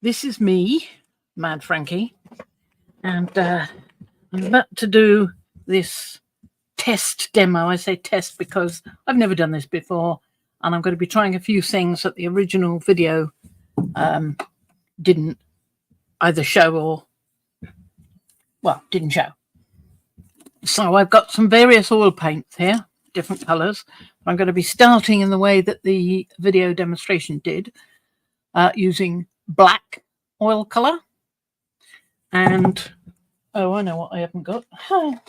This is me, Mad Frankie, and I'm about to do this test demo. I say test because I've never done this before, and I'm going to be trying a few things that the original video didn't either show or, well, didn't show. So I've got some various oil paints here, different colours. I'm going to be starting in the way that the video demonstration did, using black oil colour. And oh, I know what I haven't got. I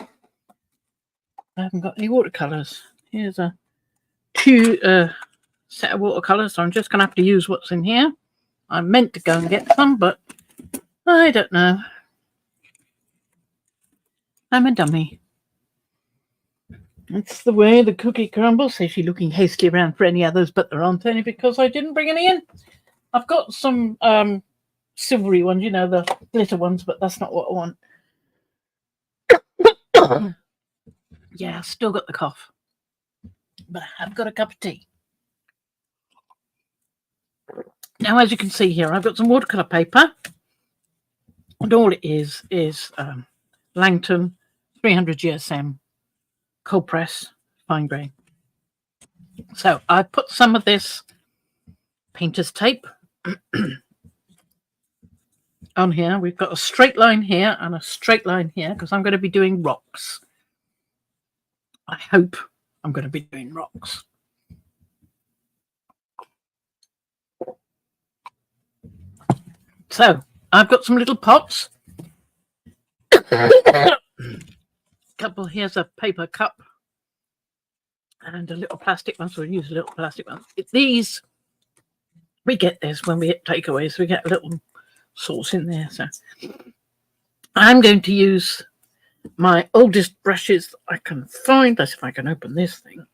haven't got any watercolours. Here's a set of watercolours, so I'm just going to have to use what's in here. I meant to go and get some, but I don't know. I'm a dummy. It's the way the cookie crumbles. Says she looking hastily around for any others, but there aren't any because I didn't bring any in. I've got some silvery ones, you know, the glitter ones, but that's not what I want. Yeah, still got the cough, but I have got a cup of tea. Now, as you can see here, I've got some watercolour paper, and all it is Langton 300 GSM cold press fine grain. So I put some of this painter's tape on here. We've got a straight line here and a straight line here because I'm going to be doing rocks. I hope I'm going to be doing rocks. So I've got some little pots. Couple, here's a paper cup and a little plastic one, so we'll use a little plastic one. These, we get this when we get takeaways, we get a little sauce in there. So I'm going to use my oldest brushes I can find. Let's see if I can open this thing.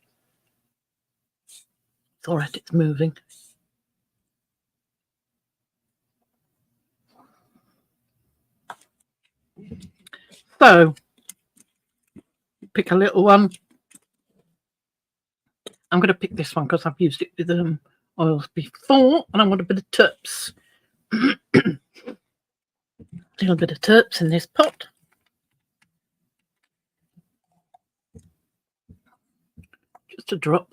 It's all right, it's moving. So pick a little one. I'm going to pick this one because I've used it with oils before, and I want a bit of terps. A little bit of terps in this pot. Just a drop.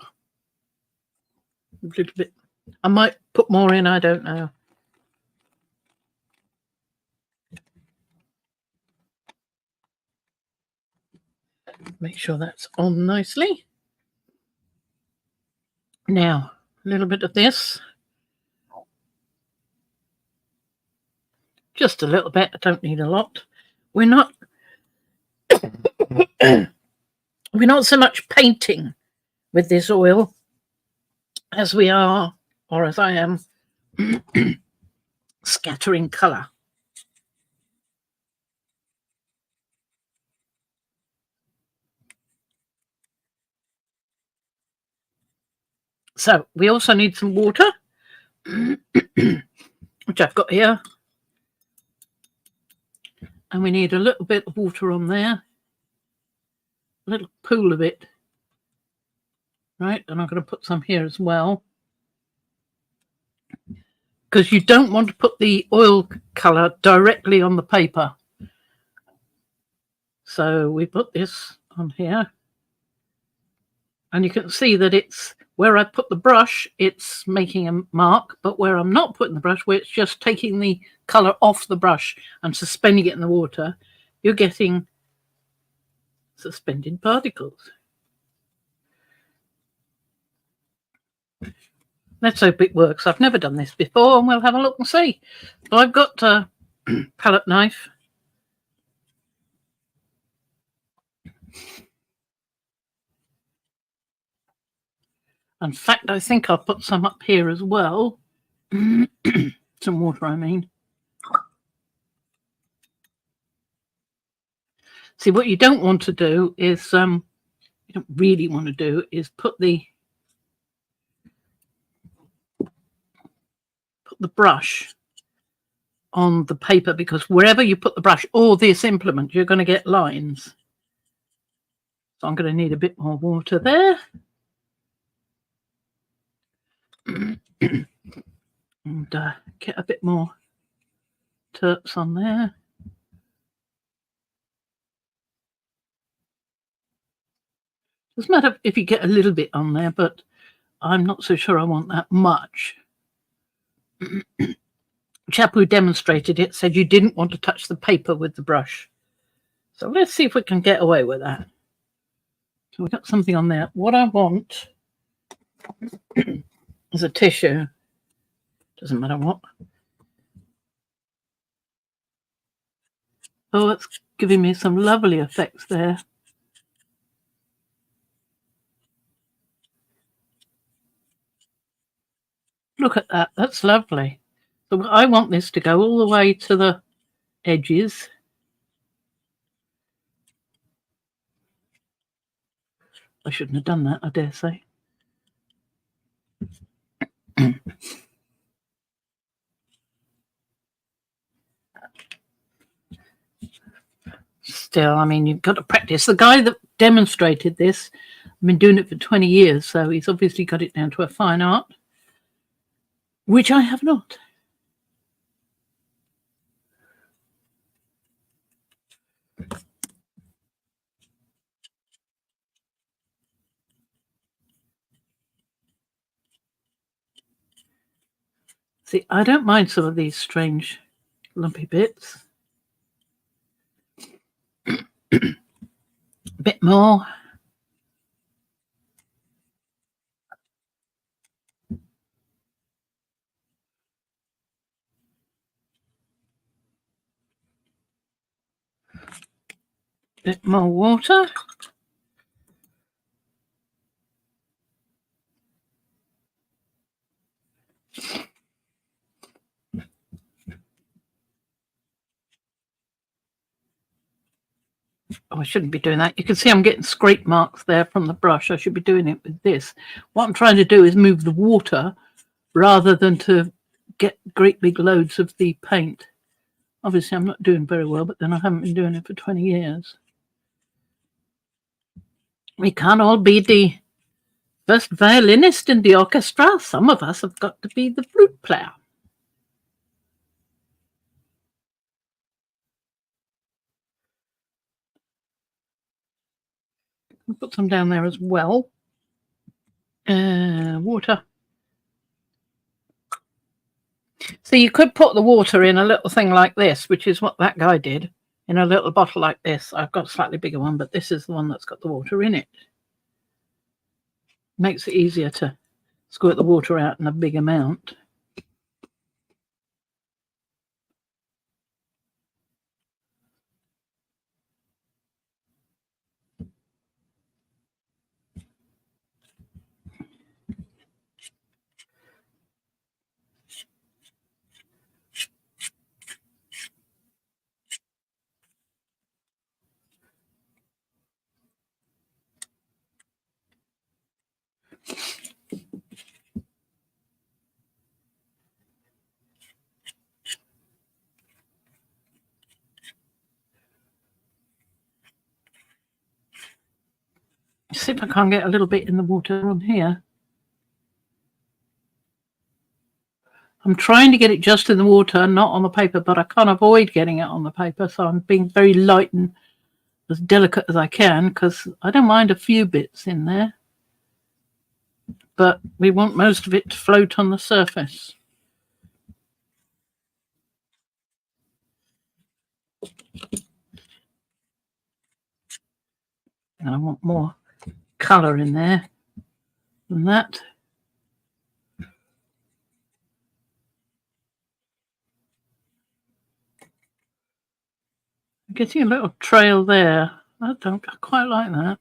A little bit. I might put more in, I don't know. Make sure that's on nicely. Now, a little bit of this. Just a little bit. I don't need a lot. We're not so much painting with this oil as we are, or as I am, scattering colour. So we also need some water, which I've got here. And we need a little bit of water on there. A little pool of it. Right, and I'm going to put some here as well. Because you don't want to put the oil colour directly on the paper. So we put this on here. And you can see that it's where I put the brush, it's making a mark, but where I'm not putting the brush, where it's just taking the colour off the brush and suspending it in the water, you're getting suspended particles. Let's hope it works. I've never done this before, and we'll have a look and see. So I've got a palette knife. In fact, I think I'll put some up here as well. Some water, I mean. See, what you don't want to do is, you don't really want to do is put the brush on the paper, because wherever you put the brush or this implement, you're going to get lines. So I'm going to need a bit more water there. And get a bit more terps on there. Doesn't matter if you get a little bit on there, but I'm not so sure I want that much. The chap who demonstrated it said you didn't want to touch the paper with the brush. So let's see if we can get away with that. So we've got something on there. What I want is a tissue. Doesn't matter what. Oh, it's giving me some lovely effects there. Look at that. That's lovely. So I want this to go all the way to the edges. I shouldn't have done that, I dare say. Still, I mean, you've got to practice. The guy that demonstrated this, I've been doing it for 20 years, so he's obviously got it down to a fine art, which I have not. See, I don't mind some of these strange lumpy bits. A bit more. Bit more water. Oh, I shouldn't be doing that. You can see I'm getting scrape marks there from the brush. I should be doing it with this. What I'm trying to do is move the water rather than to get great big loads of the paint. Obviously, I'm not doing very well, but then I haven't been doing it for 20 years. We can't all be the first violinist in the orchestra. Some of us have got to be the flute player. I'll put some down there as well. Water. So you could put the water in a little thing like this, which is what that guy did, in a little bottle like this. I've got a slightly bigger one, but this is the one that's got the water in it. Makes it easier to squirt the water out in a big amount. See if I can't get a little bit in the water on here. I'm trying to get it just in the water, not on the paper, but I can't avoid getting it on the paper, so I'm being very light and as delicate as I can, because I don't mind a few bits in there, but we want most of it to float on the surface. And I want more colour in there than that. I'm getting a little trail there. I quite like that.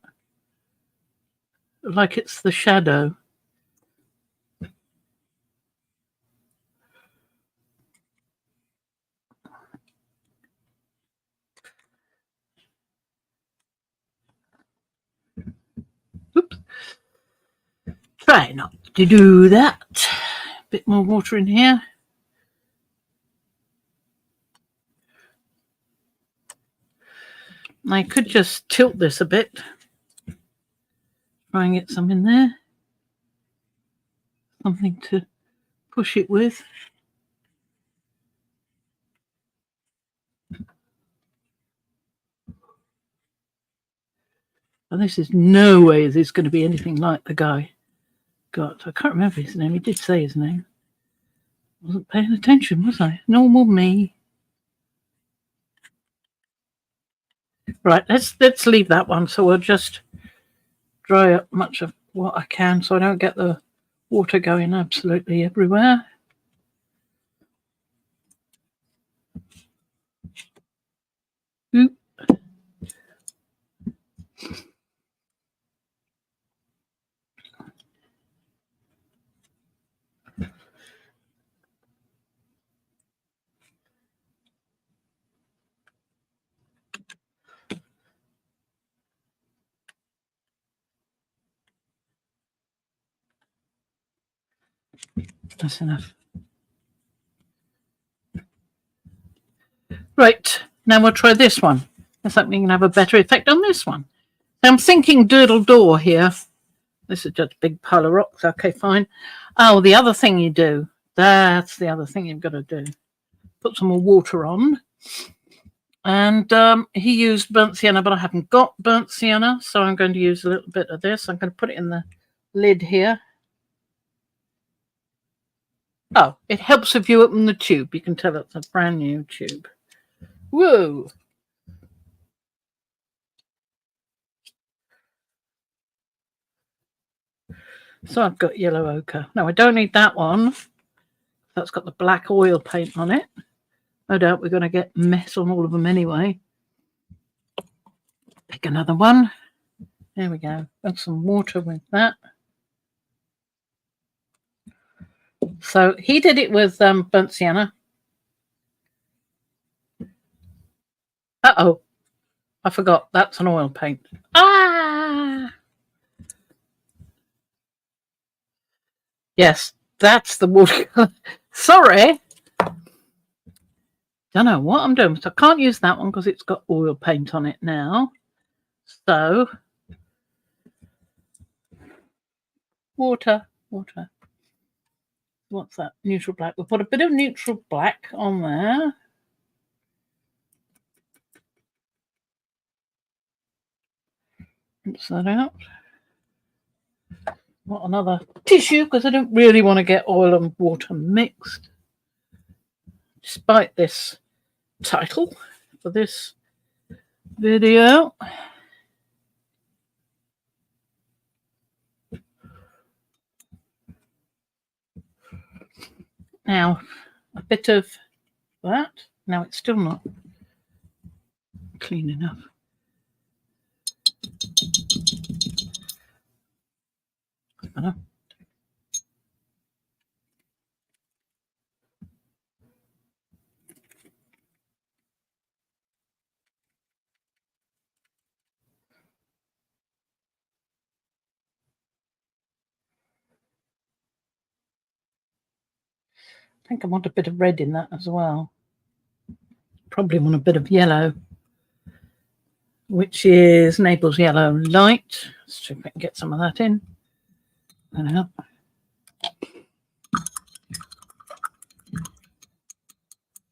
Like it's the shadow. Oops. Try not to do that. A bit more water in here. I could just tilt this a bit. Try and get some in there. Something to push it with. And this is no way this is going to be anything like the guy got. I can't remember his name. He did say his name. Wasn't paying attention, was I? Normal me. Right, let's leave that one. So we'll just dry up much of what I can so I don't get the water going absolutely everywhere. Oop. That's enough. Right, now we'll try this one. Let's hope we can have a better effect on this one. Now I'm thinking Doodle Door here. This is just a big pile of rocks. Okay, fine. Oh, the other thing you do. That's the other thing you've got to do. Put some more water on. And he used burnt sienna, but I haven't got burnt sienna, so I'm going to use a little bit of this. I'm going to put it in the lid here. Oh, it helps if you open the tube. You can tell it's a brand new tube. Whoa. So I've got yellow ochre. No, I don't need that one. That's got the black oil paint on it. No doubt we're going to get mess on all of them anyway. Pick another one. There we go. Add some water with that. So he did it with burnt sienna. Uh-oh. I forgot. That's an oil paint. Ah! Yes, that's the watercolor. Sorry. Don't know what I'm doing. So I can't use that one because it's got oil paint on it now. So, water. What's that? Neutral black. We'll put a bit of neutral black on there. Rinse that out. Want another tissue because I don't really want to get oil and water mixed. Despite this title for this video. Now, a bit of that. Now it's still not clean enough. I think I want a bit of red in that as well. Probably want a bit of yellow, which is Naples Yellow Light. Let's see if I can get some of that in.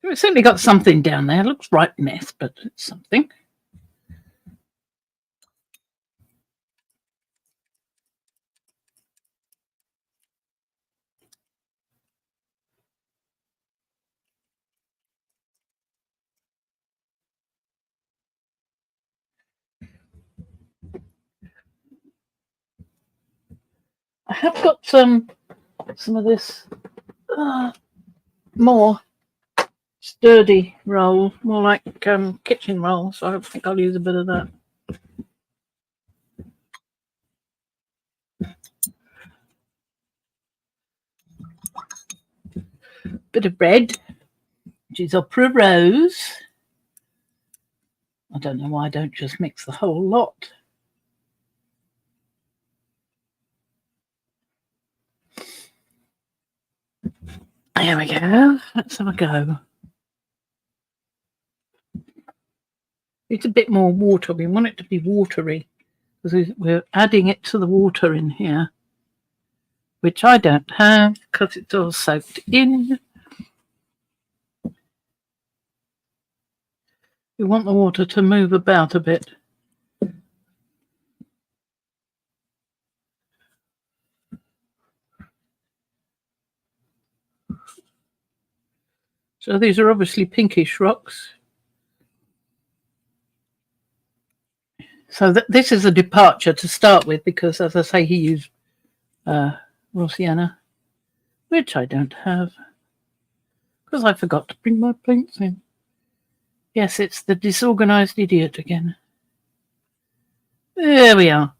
We've certainly got something down there. It looks right mess, but it's something. I have got some of this more sturdy roll, more like kitchen roll, so I think I'll use a bit of that. Bit of red, which is opera rose. I don't know why I don't just mix the whole lot. There we go. Let's have a go. It's a bit more water. We want it to be watery because we're adding it to the water in here, which I don't have because it's all soaked in. We want the water to move about a bit. So these are obviously pinkish rocks. So this is a departure to start with, because, as I say, he used raw sienna, which I don't have, because I forgot to bring my paints in. Yes, it's the disorganized idiot again. There we are.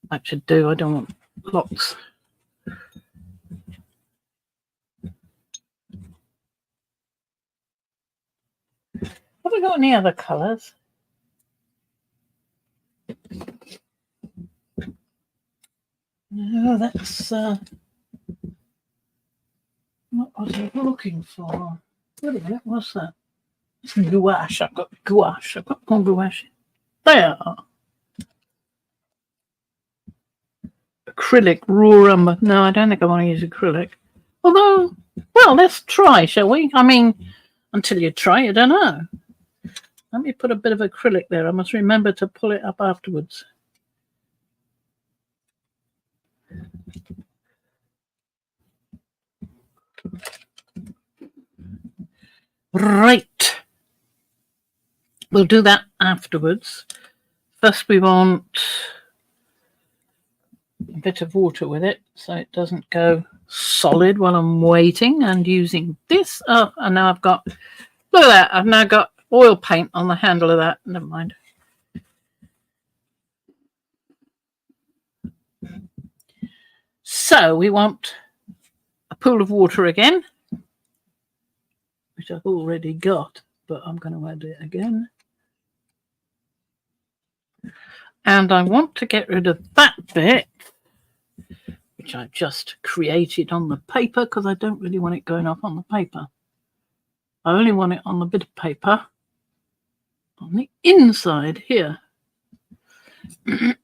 That should do. I don't want lots. Have we got any other colours? No, that's what was I looking for? Wait a minute, what's that? It's gouache. I've got gouache. I've got more gouache. There. Acrylic, raw umber. No, I don't think I want to use acrylic. Although, well, let's try, shall we? I mean, until you try, you don't know. Let me put a bit of acrylic there. I must remember to pull it up afterwards. Right. We'll do that afterwards. First, we want a bit of water with it so it doesn't go solid while I'm waiting and using this. Oh, and now I've got, look at that, I've now got oil paint on the handle of that. Never mind. So we want a pool of water again, which I've already got, but I'm going to add it again. And I want to get rid of that bit, which I've just created on the paper, because I don't really want it going off on the paper. I only want it on the bit of paper on the inside here. Bit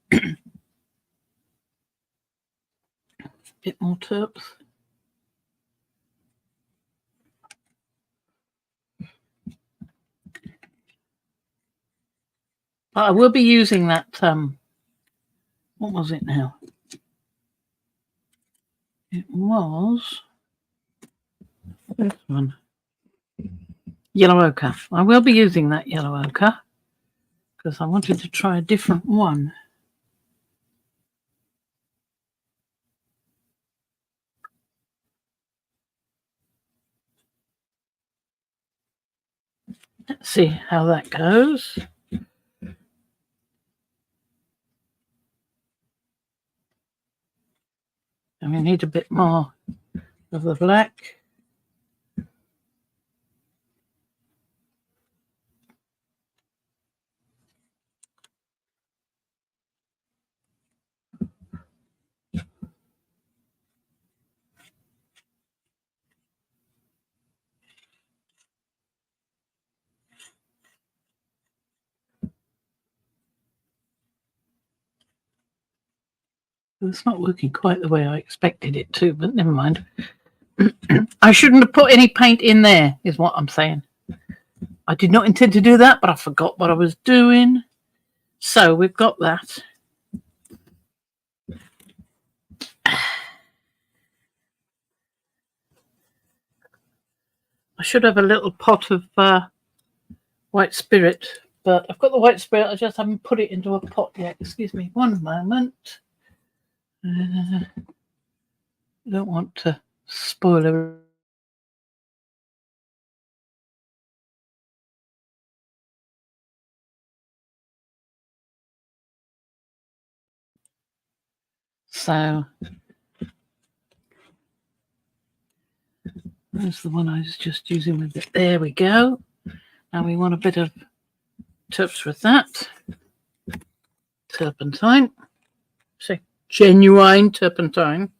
more terps. I will be using that, what was it now? It was this one. Yellow ochre. I will be using that yellow ochre because I wanted to try a different one. Let's see how that goes. And we need a bit more of the black. It's not working quite the way I expected it to, but never mind. I shouldn't have put any paint in there, is what I'm saying. I did not intend to do that, but I forgot what I was doing. So we've got that. I should have a little pot of white spirit, but I've got the white spirit. I just haven't put it into a pot yet. Excuse me, one moment. I don't want to spoil everything. So there's the one I was just using with it. There we go. Now we want a bit of terps with that. Turpentine. So genuine turpentine.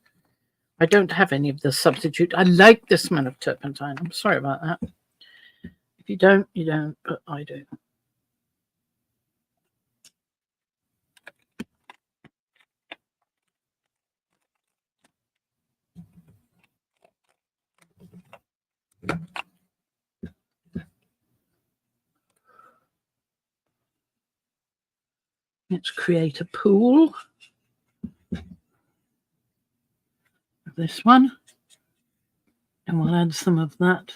I don't have any of the substitute. I like the smell of turpentine. I'm sorry about that. If you don't, you don't, but I do. Let's create a pool. This one. And we'll add some of that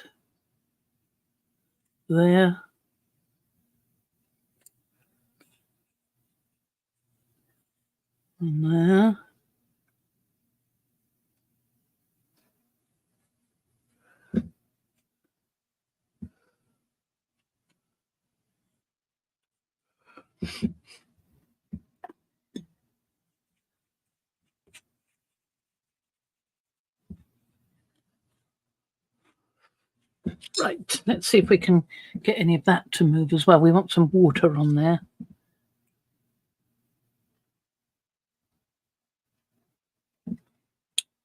there. And there. Right, let's see if we can get any of that to move as well. We want some water on there.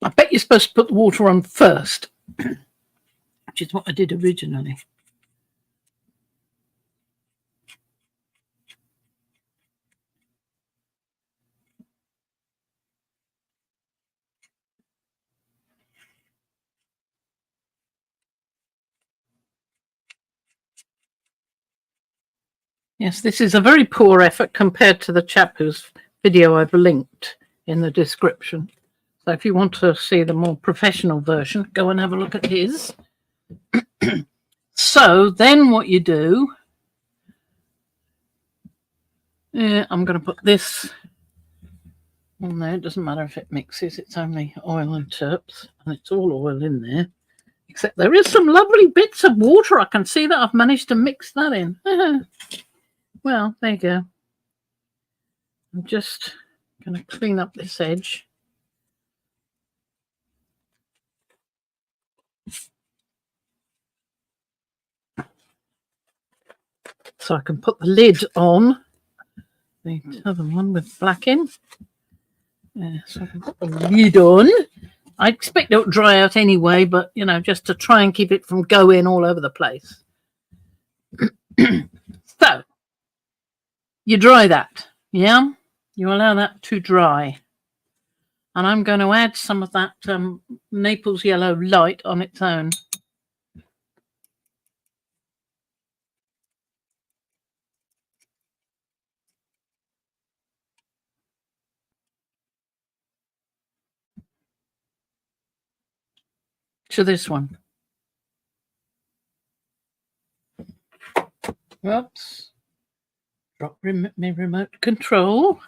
I bet you're supposed to put the water on first, which is what I did originally. Yes, this is a very poor effort compared to the chap whose video I've linked in the description. So if you want to see the more professional version, go and have a look at his. So then what you do, I'm going to put this on there. It doesn't matter if it mixes, it's only oil and terps, and it's all oil in there. Except there is some lovely bits of water. I can see that I've managed to mix that in. Well, there you go. I'm just going to clean up this edge. So I can put the lid on the other one with black in. So I can put the lid on. I expect it'll dry out anyway, but, you know, just to try and keep it from going all over the place. So you dry that, yeah? You allow that to dry. And I'm going to add some of that Naples yellow light on its own. To this one. Oops. Drop my remote control.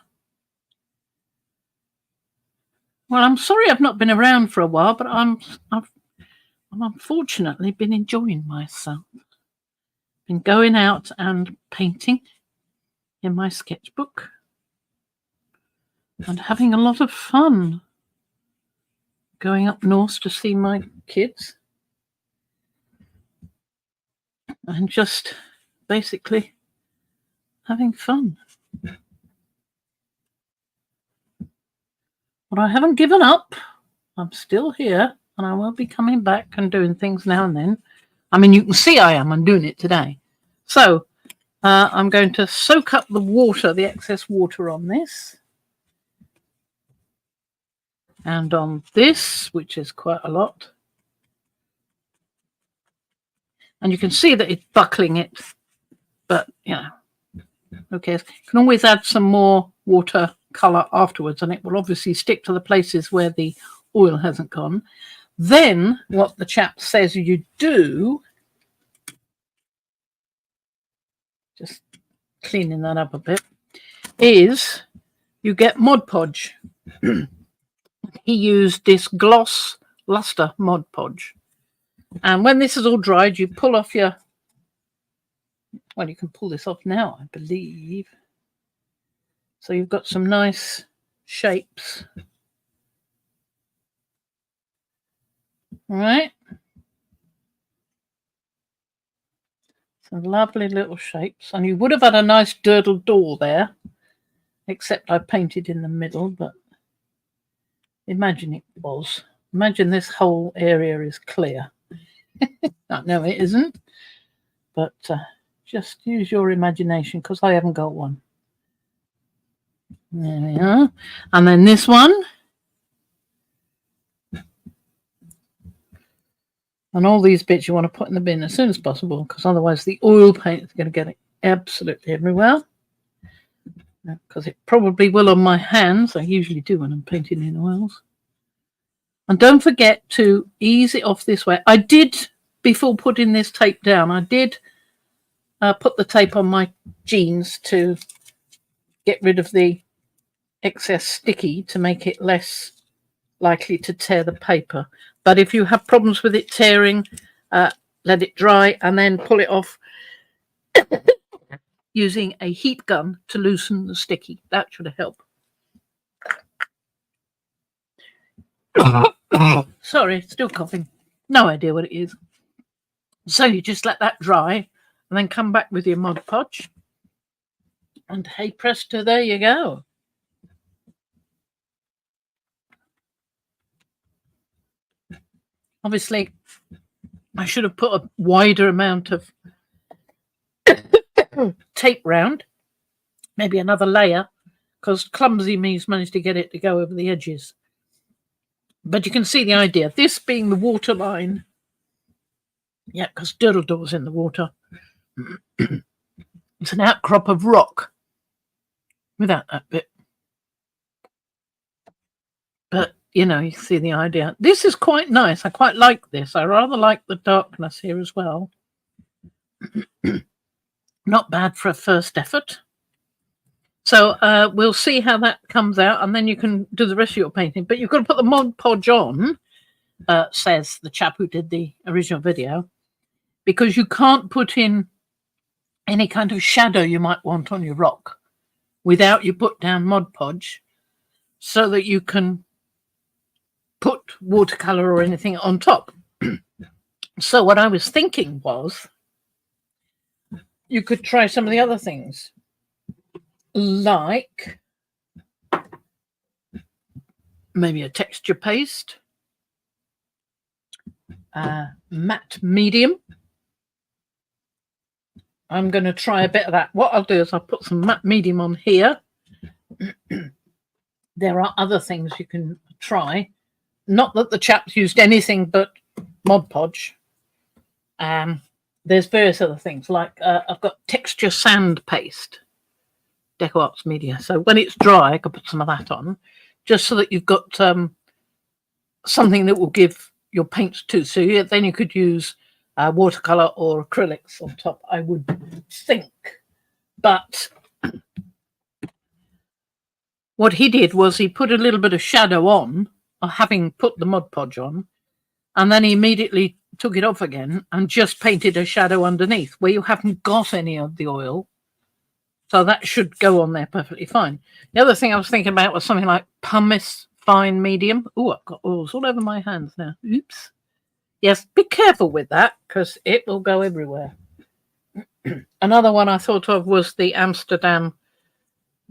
Well, I'm sorry I've not been around for a while, but I've unfortunately been enjoying myself. Been going out and painting in my sketchbook and having a lot of fun. Going up north to see my kids and just basically having fun. But I haven't given up. I'm still here and I will be coming back and doing things now and then. I mean, you can see I'm doing it today. So I'm going to soak up the water, the excess water on this. And on this, which is quite a lot. And you can see that it's buckling it. But, you know, who cares? You can always add some more watercolour afterwards, and it will obviously stick to the places where the oil hasn't gone. Then what the chap says you do, just cleaning that up a bit, is you get Mod Podge. He used this gloss luster Mod Podge. And when this is all dried, you pull off your, well, you can pull this off now, I believe. So you've got some nice shapes. All right. Some lovely little shapes. And you would have had a nice durdle door there, except I painted in the middle, but imagine it was. Imagine this whole area is clear. No, it isn't. But just use your imagination, because I haven't got one. There we are. And then this one. And all these bits you want to put in the bin as soon as possible, because otherwise the oil paint is going to get it absolutely everywhere. Because it probably will on my hands. I usually do when I'm painting in oils. And don't forget to ease it off this way. I did, before putting this tape down, I did put the tape on my jeans to get rid of the excess sticky to make it less likely to tear the paper. But if you have problems with it tearing, let it dry and then pull it off using a heat gun to loosen the sticky. That should help. Sorry, still coughing. No idea what it is. So you just let that dry and then come back with your Mod Podge. And hey presto, there you go. Obviously, I should have put a wider amount of tape round, maybe another layer, because clumsy me's managed to get it to go over the edges. But you can see the idea. This being the water line, yeah, because Doodle Door's in the water. It's an outcrop of rock without that bit. But, you know, you see the idea. This is quite nice. I quite like this. I rather like the darkness here as well. Not bad for a first effort. So we'll see how that comes out, and then you can do the rest of your painting. But you've got to put the Mod Podge on, says the chap who did the original video, because you can't put in any kind of shadow you might want on your rock without you put down Mod Podge, so that you can put watercolor or anything on top. So what I was thinking was you could try some of the other things, like maybe a texture paste, matte medium. I'm going to try a bit of that. What I'll do is I'll put some matte medium on here. There are other things you can try. Not that the chap's used anything but Mod Podge. There's various other things, like I've got texture sand paste, Deco Arts Media. So when it's dry, I can put some of that on, just so that you've got something that will give your paints too. So then you could use watercolor or acrylics on top, I would think. But what he did was he put a little bit of shadow on, or having put the Mod Podge on, and then he immediately took it off again and just painted a shadow underneath where you haven't got any of the oil. So that should go on there perfectly fine. The other thing I was thinking about was something like pumice fine medium. Oh, I've got oils all over my hands now. Oops. Yes, be careful with that because it will go everywhere. Another one I thought of was the Amsterdam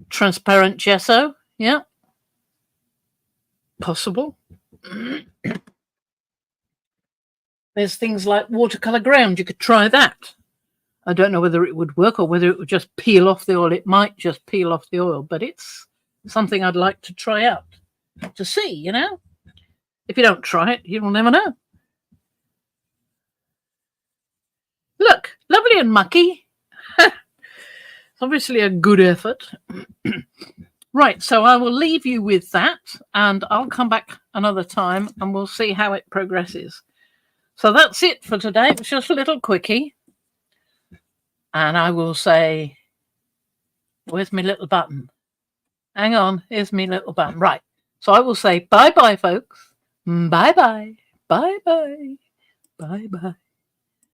transparent gesso. Yeah. Possible. There's things like watercolor ground. You could try that. I don't know whether it would work or whether it would just peel off the oil. It might just peel off the oil, but it's something I'd like to try out to see, you know. If you don't try it, you'll never know. Look, lovely and mucky. It's obviously a good effort. Right, so I will leave you with that, and I'll come back another time and we'll see how it progresses. So that's it for today. It was just a little quickie. And I will say, where's my little button? Hang on, here's my little button. Right. So I will say bye-bye, folks. Bye-bye. Bye-bye. Bye-bye.